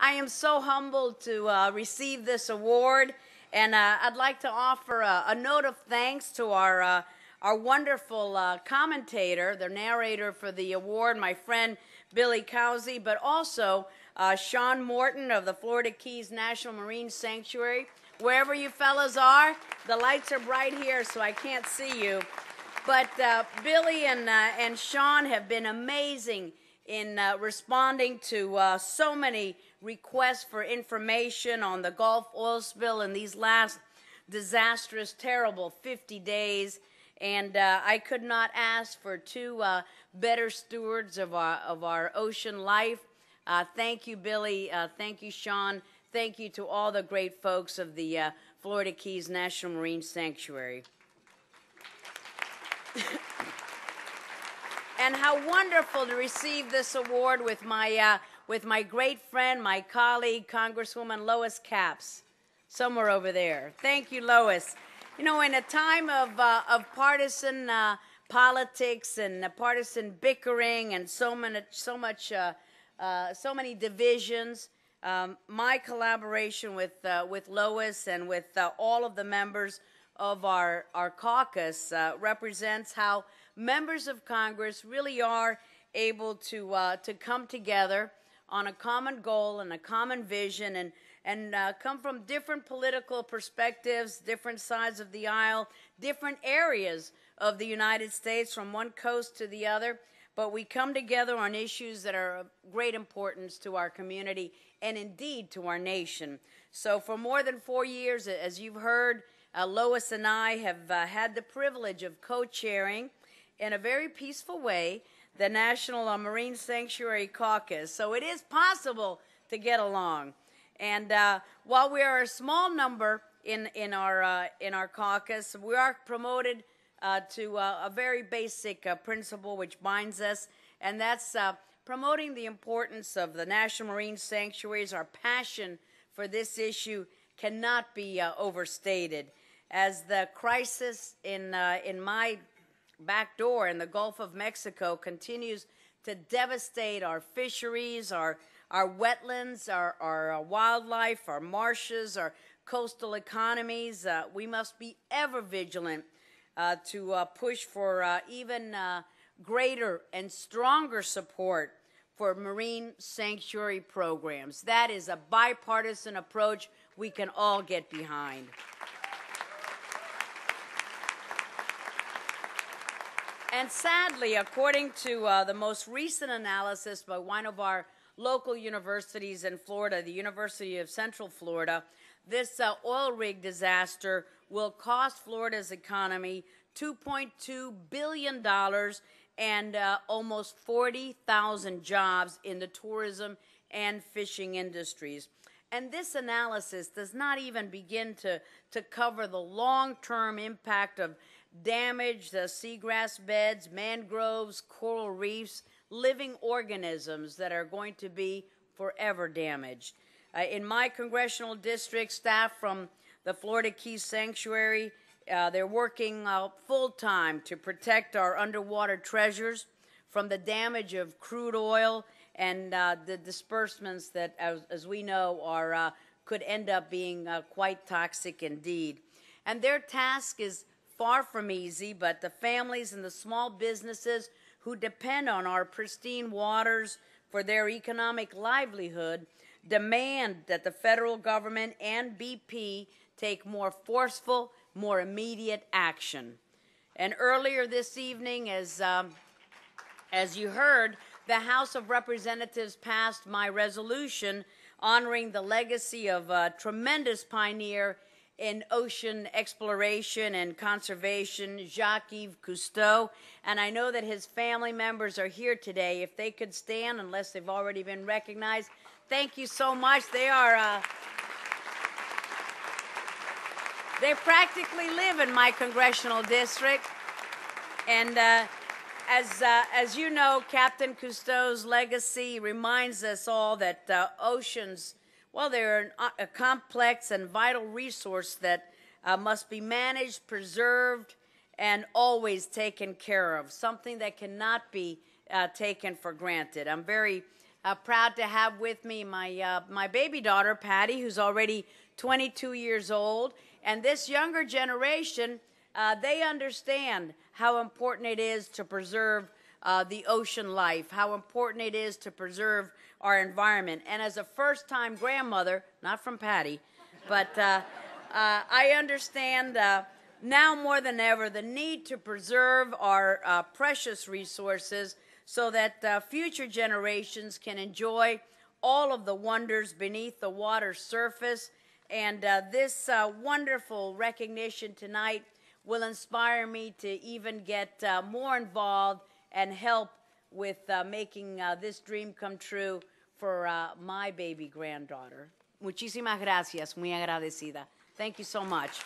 I am so humbled to receive this award, and I'd like to offer a note of thanks to our wonderful commentator, the narrator for the award, my friend Billy Cowsey, but also Sean Morton of the Florida Keys National Marine Sanctuary. Wherever you fellas are, the lights are bright here, so I can't see you. But Billy and Sean have been amazing in responding to so many requests for information on the Gulf oil spill in these last disastrous, terrible 50 days. And I could not ask for two better stewards of our ocean life. Thank you, Billy. Thank you, Sean. Thank you to all the great folks of the Florida Keys National Marine Sanctuary. And how wonderful to receive this award with my great friend, my colleague, Congresswoman Lois Capps, somewhere over there. Thank you, Lois. You know, in a time of partisan politics and partisan bickering and so many divisions, my collaboration with Lois and with all of the members of our caucus represents how members of Congress really are able to come together on a common goal and a common vision and come from different political perspectives, different sides of the aisle, different areas of the United States, from one coast to the other. But we come together on issues that are of great importance to our community and indeed to our nation. So for more than 4 years, as you've heard, Lois and I have had the privilege of co-chairing in a very peaceful way the National Marine Sanctuary Caucus. So it is possible to get along. And while we are a small number in our caucus, we are promoted to a very basic principle which binds us, and that's promoting the importance of the National Marine Sanctuaries. Our passion for this issue cannot be overstated. As the crisis in my back door in the Gulf of Mexico continues to devastate our fisheries, our wetlands, our wildlife, our marshes, our coastal economies, we must be ever vigilant to push for even greater and stronger support for marine sanctuary programs. That is a bipartisan approach we can all get behind. And sadly, according to the most recent analysis by one of our local universities in Florida, the University of Central Florida, this oil rig disaster will cost Florida's economy $2.2 billion and almost 40,000 jobs in the tourism and fishing industries. And this analysis does not even begin to cover the long-term impact of damaged seagrass beds, mangroves, coral reefs, living organisms that are going to be forever damaged. In my congressional district, staff from the Florida Keys Sanctuary, they're working full-time to protect our underwater treasures from the damage of crude oil and the disbursements that, as we know, are could end up being quite toxic indeed. And their task is far from easy, but the families and the small businesses who depend on our pristine waters for their economic livelihood demand that the federal government and BP take more forceful, more immediate action. And earlier this evening, as you heard, the House of Representatives passed my resolution honoring the legacy of a tremendous pioneer in ocean exploration and conservation, Jacques-Yves Cousteau. And I know that his family members are here today. If they could stand, unless they've already been recognized. Thank you so much. They practically live in my congressional district. And as you know, Captain Cousteau's legacy reminds us all that oceans, well, they're a complex and vital resource that must be managed, preserved, and always taken care of, something that cannot be taken for granted. I'm very Proud to have with me my baby daughter, Patty, who's already 22 years old. And this younger generation, they understand how important it is to preserve the ocean life, how important it is to preserve our environment. And as a first-time grandmother, not from Patty, but I understand now more than ever the need to preserve our precious resources so that future generations can enjoy all of the wonders beneath the water's surface. And this wonderful recognition tonight will inspire me to even get more involved and help with making this dream come true for my baby granddaughter. Muchísimas gracias, muy agradecida. Thank you so much.